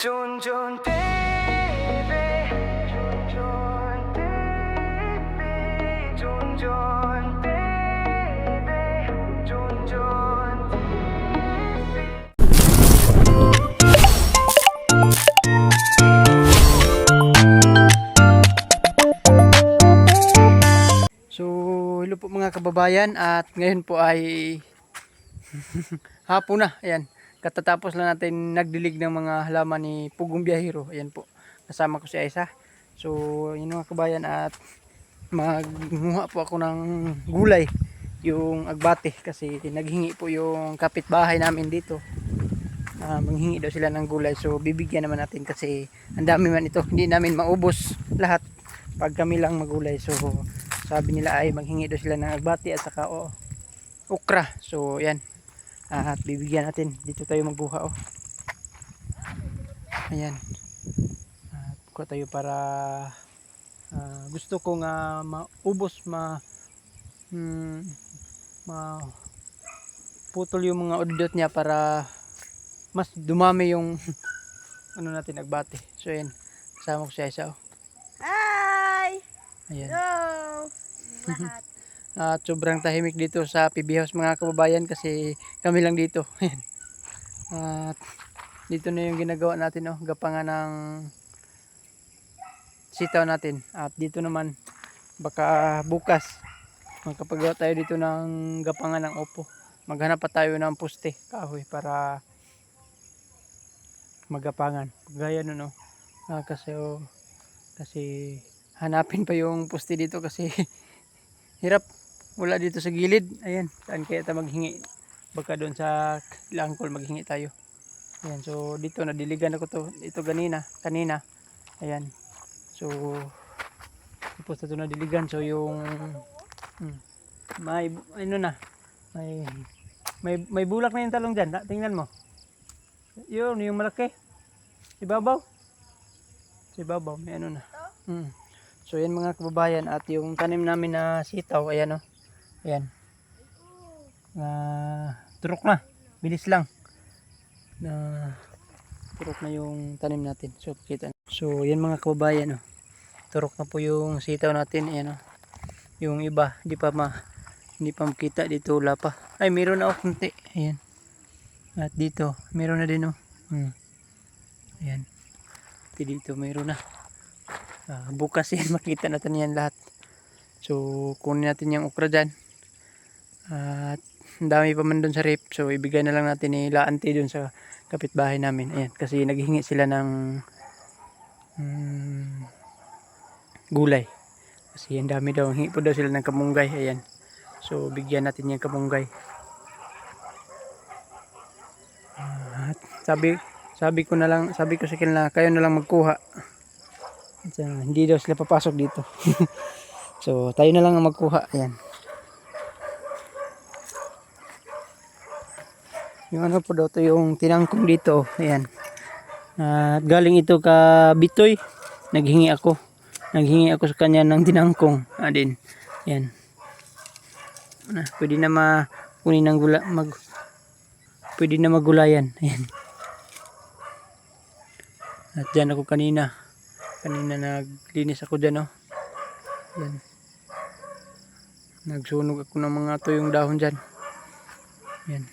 Jun Jun baby, Jun Jun baby, Jun Jun baby, Jun Jun baby. So, hello po mga kababayan at ngayon po ay hapon na. Ayan, katatapos lang natin nagdilig ng mga halaman ni Pugong Biyahero. Ayan po, kasama ko si Aisa. So, yun mga kabayan at magmuha po ako ng gulay, yung agbate kasi naghingi po yung kapitbahay namin dito. Manghingi daw sila ng gulay, so bibigyan naman natin kasi ang dami man ito, hindi namin maubos lahat pag kami lang magulay. So sabi nila ay manghingi daw sila ng agbati at saka okra, so yan, at bibigyan natin. Dito tayo magbuha. Ayan, kuha tayo para gusto kong maubos, hmm, ma putol yung mga udot niya para mas dumami yung ano natin, agbate. So yan, kasama ko siya isa. Hi! Ayan. Hello! Lahat. At sobrang tahimik dito sa PB House mga kababayan kasi kami lang dito. Ayan. At dito na yung ginagawa natin, gapangan ng sitaw natin. At dito naman baka bukas magkapagawa tayo dito ng gapangan ng opo. Maghanap pa tayo ng poste, kahoy, para magapangan gaya nun. Kasi hanapin pa yung poste dito kasi hirap, wala dito sa gilid. Ayan, saan kaya tayo maghingi? Baka doon sa langkol maghingi tayo. Ayan, so dito nadiligan ako to ito kanina. Ayan, so tapos ito nadiligan. So yung may ano na, may bulak na yung talong dyan. Tingnan mo yun, yung malaki ibabaw, may ano na. So yan mga kababayan, at yung tanim namin na sitaw, ayan. Ayan, turok na, bilis lang na turok na yung tanim natin. So kita, so yan mga kababayan, turok na po yung sitaw natin. Ayan, yung iba hindi pa makita dito, wala pa. Ay, meron na kunti. Ayan, at dito meron na din. Ayan, dito meron na. Bukas yan makita natin yan lahat. So kunin natin yung okra dyan. At ang dami pa man dun sa rep, so ibigay na lang natin ni Laante dun sa kapitbahay namin. Ayan, kasi naghihingi sila ng gulay kasi ang dami daw, hingi po daw sila ng kamunggay. Ayan, so bigyan natin yung kamunggay. At sabi ko sa kanila, kayo na lang magkuha. Hindi daw sila papasok dito. So tayo na lang ang magkuha. Ayan, yung ano po daw to, yung tinangkong dito. Ayan, at galing ito ka Bitoy, naghingi ako sa kanya ng tinangkong din. Ayan, pwede na kunin ng pwede na magulayan. Ayan, at dyan ako kanina naglinis ako dyan. Ayan, nagsunog ako ng mga tuyong dahon dyan. Ayan,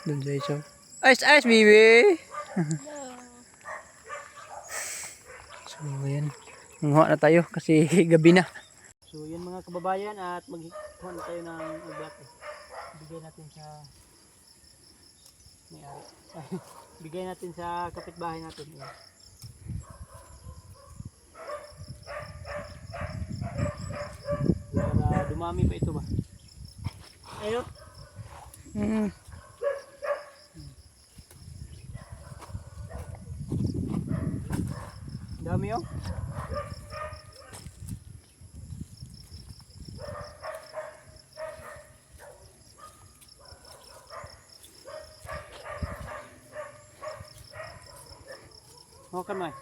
dun sa isa. Ice baby. So ayan, manguha na tayo kasi gabi na. So yan mga kababayan, at magkuha na tayo ng agbate. Bigay natin sa may-ari. Bigay natin sa kapitbahay natin. Ayan. Para dumami pa ito ba? Ayun. Dami. Makan mai.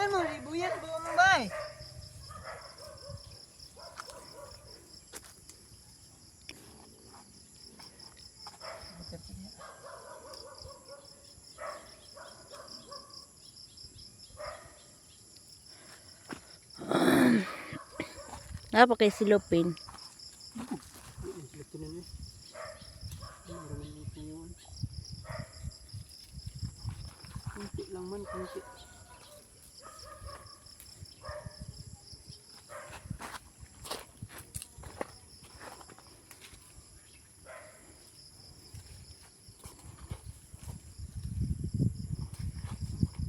Tingnan mo, libuyat, Bombay. Apa kay silupin? Kunti lang man, kunti.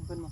Makan mo.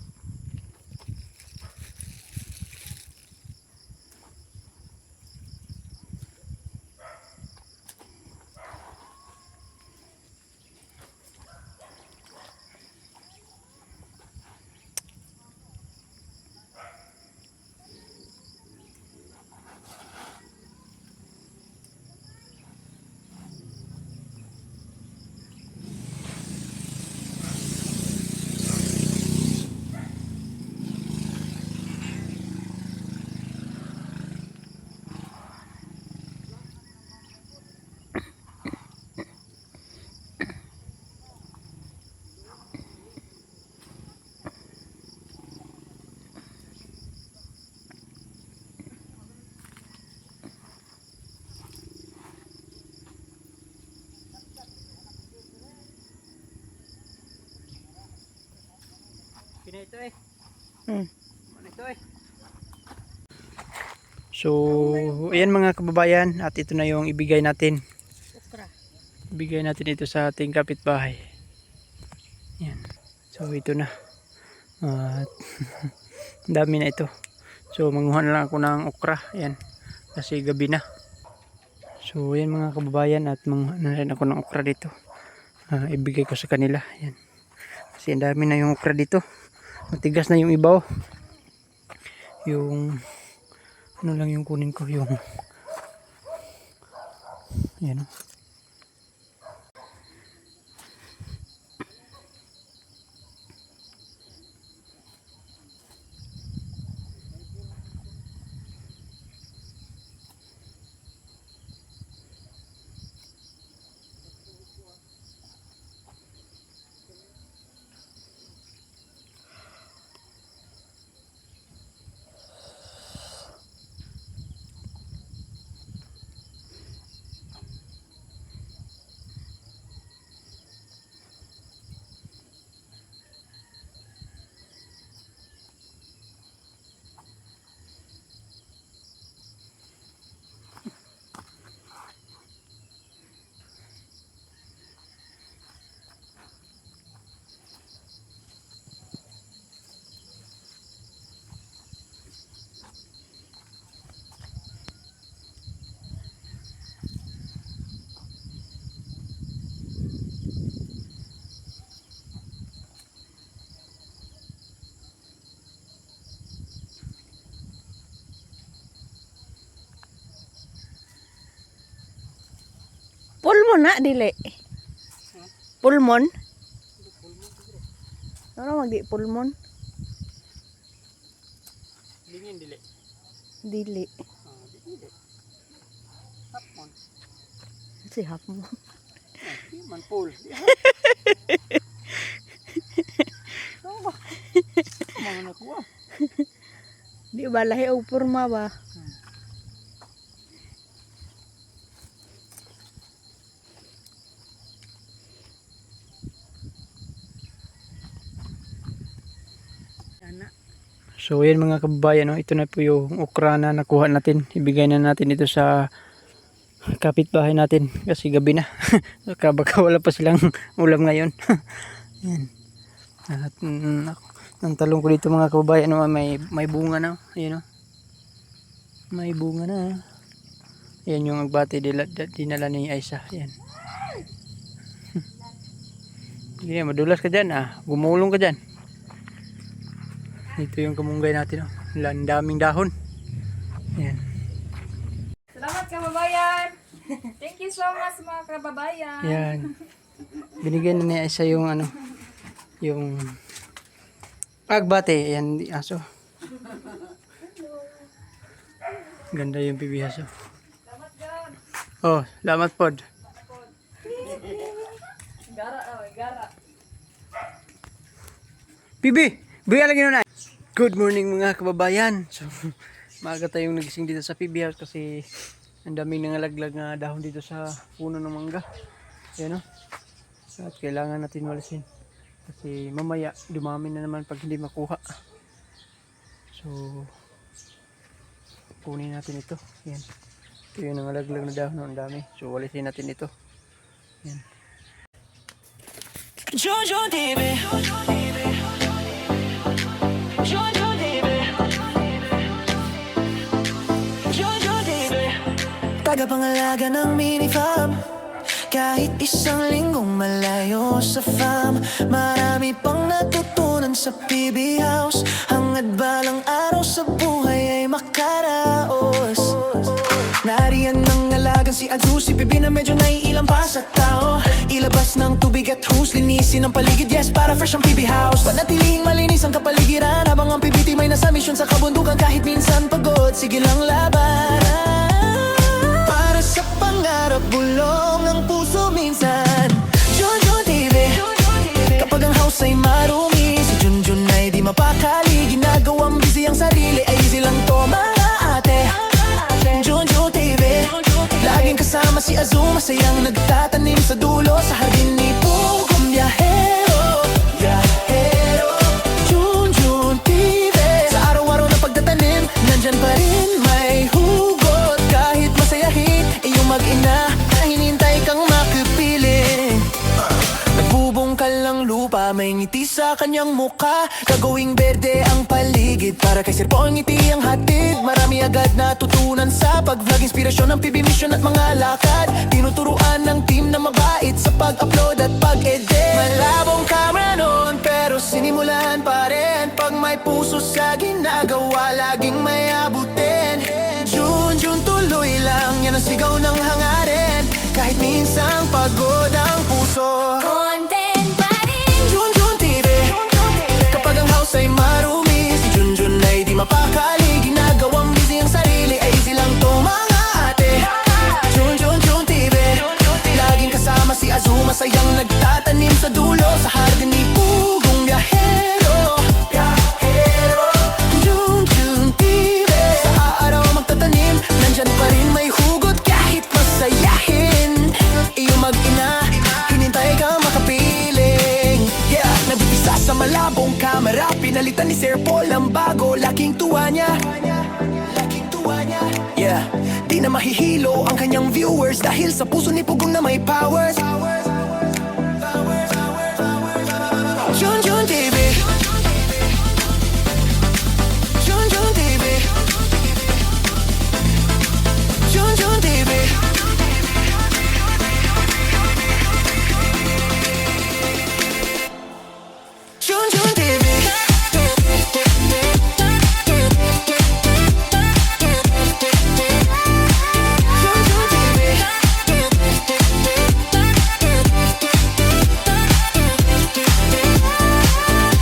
Pina ito eh. Ano ito eh. So, ayan mga kababayan, at ito na yung ibigay natin. Okra. Ibigay natin ito sa ating kapitbahay. Yan. So, ito na. At ang dami na ito. So, manguha na lang ako ng okra. Ayan. Kasi gabi na. So, ayan mga kababayan, at manguha na rin ako ng okra dito. Ibigay ko sa kanila. Ayan. Kasi ang dami na yung okra dito. Matigas na yung ibaw. Yung ano lang yung kunin ko, yung yan o. Pulmon na dili. Pulmon. Ano magdi pulmon? Lingin dili. Dili. Dili. Hapon. Si hapmo. Man pul. Mga nakuha. Di ba lahi o purma ba? So yan mga kababayan, no? Ito na po yung okra na nakuha natin. Ibigay na natin ito sa kapitbahay natin kasi gabi na. Baka wala pa silang ulam ngayon. Yan. At ang talong ko dito mga kababayan, no? may bunga na. Ayan, no? May bunga na. Yan yung agbati dinala ni Aisa. Yan. Hindi, madulas ka dyan. Gumulong ka dyan. Ito yung kamunggay natin. Ang daming dahon. Ayan. Salamat kababayan. Thank you so much mga kababayan. Ayan. Binigyan na niya isa yung yung agbate. Ayan, aso. Ganda yung pibihas oh. Oh, salamat pod. Gara. Bibi, buya lagi na. Good morning mga kababayan. So, maaga tayong nagising dito sa PB House kasi ang daming nangalaglag na dahon dito sa puno ng mangga. Yan oh. At kailangan natin walisin. Kasi mamaya dumami na naman pag hindi makuha. So, kunin natin ito. Yan. Ito yung nangalaglag na dahon. Ang dami. So, walisin natin ito. Yan. Jojo Dibe, Jojo Dibe, Jojo Dibe, tagapangalaga ng mini farm. Kahit isang linggong malayo sa farm, marami pang natutunan sa PB House. Hangad balang araw sa buhay ay makaraos. Nariyan ng alagang si Azu, si PB na medyo naiilang pa sa tao. Ilabas ng tubig at hose, linisin ang paligid, yes, para fresh ang PB House. Panatilihing malinis ang kapaligiran, habang ang PB may nasa misyon sa kabundukan. Kahit minsan pagod, sige lang laban. Para sa pangarap, bulong ang puso minsan. Jojo TV, kapag ang house ay marumi, si Junjun ay di mapakali. Ginagawang busy ang sarili, ay easy lang to mga ate. Jojo TV, laging kasama si Azu, masayang nagtatanim sa dulo sa hardin ni Pugong Biyahero. Junjun TV, sa araw-araw na pagtatanim, nandyan pa rin may hugot. Kahit masayahin, iyong mag-ina na hinintay kang makipili. Nagbubungkal ng lupa, may ngiti sa kanyang muka. Gagawing berde ang paligid, para kay Sir Po ang ngiti ang hatid. Marami agad natutunan sa pag-vlog, inspirasyon ng PB mission at mga lakad. Tinuturuan ng team na mabait sa pag-upload at pag-edit. Malabong camera noon, pero sinimulan pa rin. Pag may puso sa ginagawa, laging may abutin. Junjun tuloy lang, yan ang sigaw ng hangarin. Kahit minsang pagod ang puso, Content pa rin. Junjun TV, kapag ang house ay marumi, si Junjun ay di mapakali. Ginagawang busy ang sarili, ay easy lang to mga ate. Junjun TV, laging kasama si Azu, masayang nagtatanim sa dulo sa hardin ni Pugong Biyahero. Junjun TV, sa araw magtatanim, nandyan pa rin may hugot. Kahit masayahin, iyong mag-ina, hinintay kang makapiling. Yeah, nabutisa sa malabong kamera, pinalitan ni Sir Paul ang bago. Laking tuwa niya, yeah, di na mahihilo ang kanyang viewers, dahil sa puso ni Pugong na may powers. Junjun TV, Junjun TV, Junjun TV. Junjun TV, Junjun TV, Junjun TV,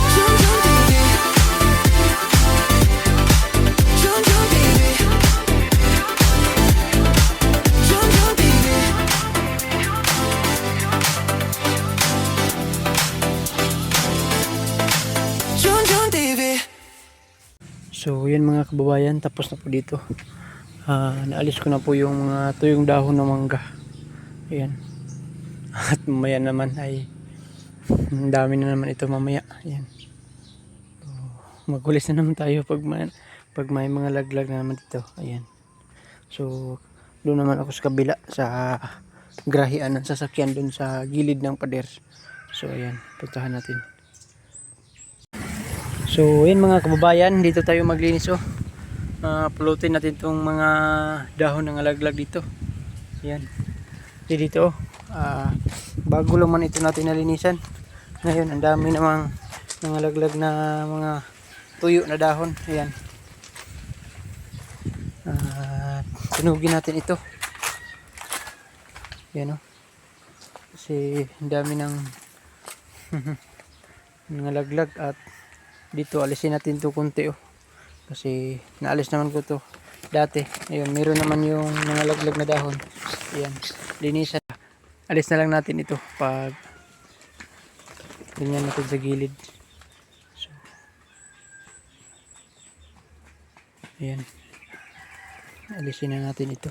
Junjun TV, Junjun TV. Junjun TV. So, yan mga kababayan, tapos na po dito. Naalis ko na po yung mga tuyong dahon ng mangga. Ayan. At mamaya naman ay ang dami na naman ito mamaya. Ayan. So, maghulis na naman tayo pag may mga laglag na naman dito. Ayan. So, doon naman ako sa kabila sa grahian ng sasakyan doon sa gilid ng pader. So, ayan. Puntahan natin. So, yun mga kababayan, dito tayo maglinis oh. Pulutin natin tong mga dahon ng alaglag dito. Ayan. Dito oh. Bago lang man ito natin nalinisan. Ngayon, ang dami namang nangalaglag na mga tuyo na dahon. Ayan. Tunugin natin ito. Ayan oh. Kasi ang dami ng nangalaglag at dito alisin natin to konti oh. Kasi naalis naman ko to dati. Ayun, meron naman yung mga laglag na dahon. Ayan, linisan. Alis na lang natin ito pag ganyan natin sa gilid. So, ayan. Alisin na natin ito.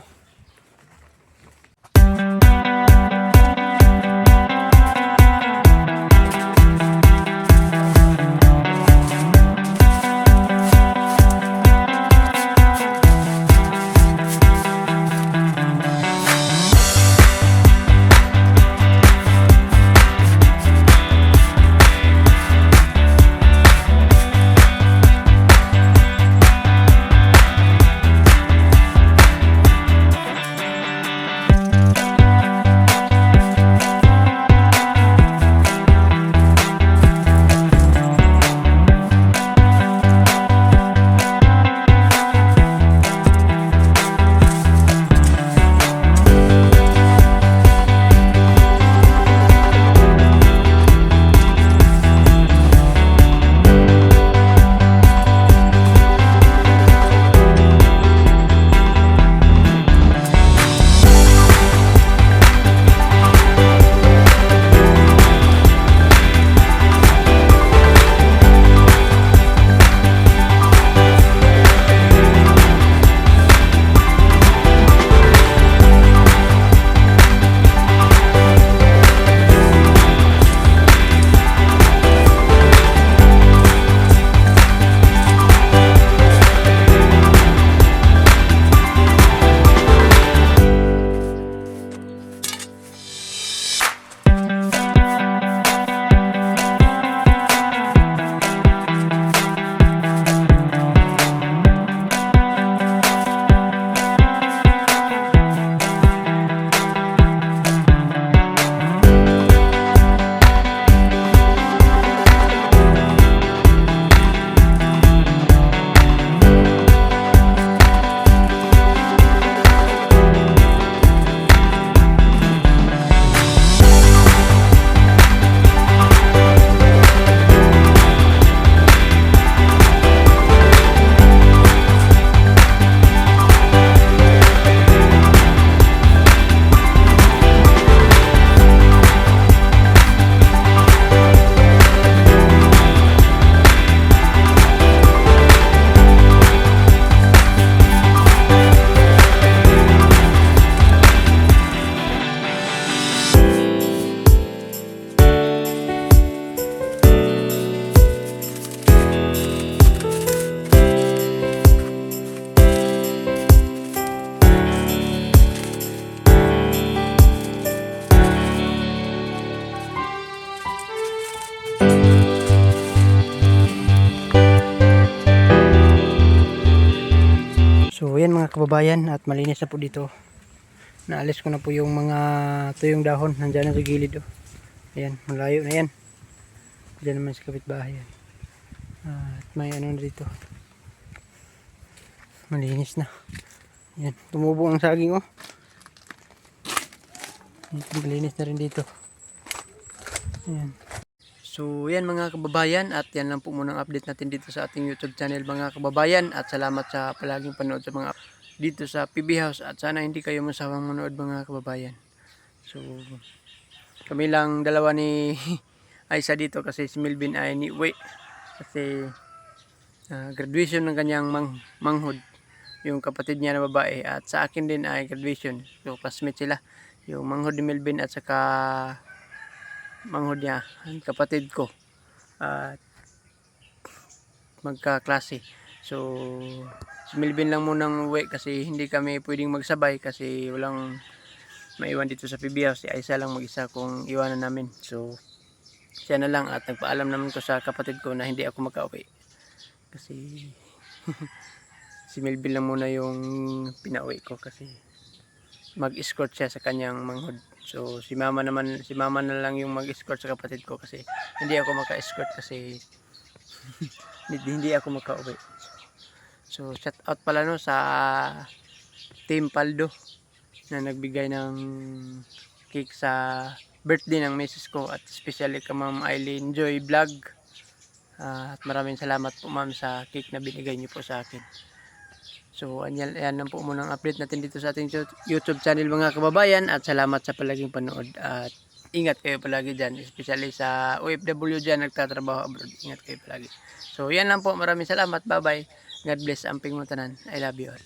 So ayan mga kababayan, at malinis na po dito. Naalis ko na po yung mga tuyong dahon, nandyan na sa gilid. Oh. Ayan, malayo na yan. Diyan naman sa kapitbahay yan. At may ano na dito. Malinis na. Ayan, tumubo ang saging oh. Malinis na rin dito. Ayan. So yan mga kababayan, at yan lang po muna ang update natin dito sa ating YouTube channel mga kababayan, at salamat sa palaging panood sa mga dito sa PB House, at sana hindi kayo masawang manood mga kababayan. So kami lang dalawa ni Aisa dito kasi si Melvin ay ni uwi kasi graduation ng kanyang manghod, yung kapatid niya na babae, at sa akin din ay graduation. So classmate sila, yung manghod ni Melvin at saka manghod niya, kapatid ko, at magkaklase. So si Melvin lang munang uwi kasi hindi kami pwedeng magsabay kasi walang maiwan dito sa PB House. Si Aisa lang mag-isa kung iwanan namin. So siya na lang, at nagpaalam naman ko sa kapatid ko na hindi ako makauwi kasi si Melvin lang muna yung pinauwi ko kasi mag-escort siya sa kanyang manghod. So si mama na lang yung mag-escort sa kapatid ko kasi hindi ako maka-escort kasi hindi ako makauwi. So shout out pala no sa Team Paldo na nagbigay ng cake sa birthday ng misis ko, at especially ka Ma'am Eileen Joy Vlog, At maraming salamat po ma'am sa cake na binigay niyo po sa akin. So yan lang po muna ang update natin dito sa ating YouTube channel mga kababayan, at salamat sa palaging panood, at ingat kayo palagi dyan, especially sa OFW dyan nagtatrabaho abroad. Ingat kayo palagi. So yan lang po, maraming salamat, bye bye, God bless, amping mo tanan, I love you all.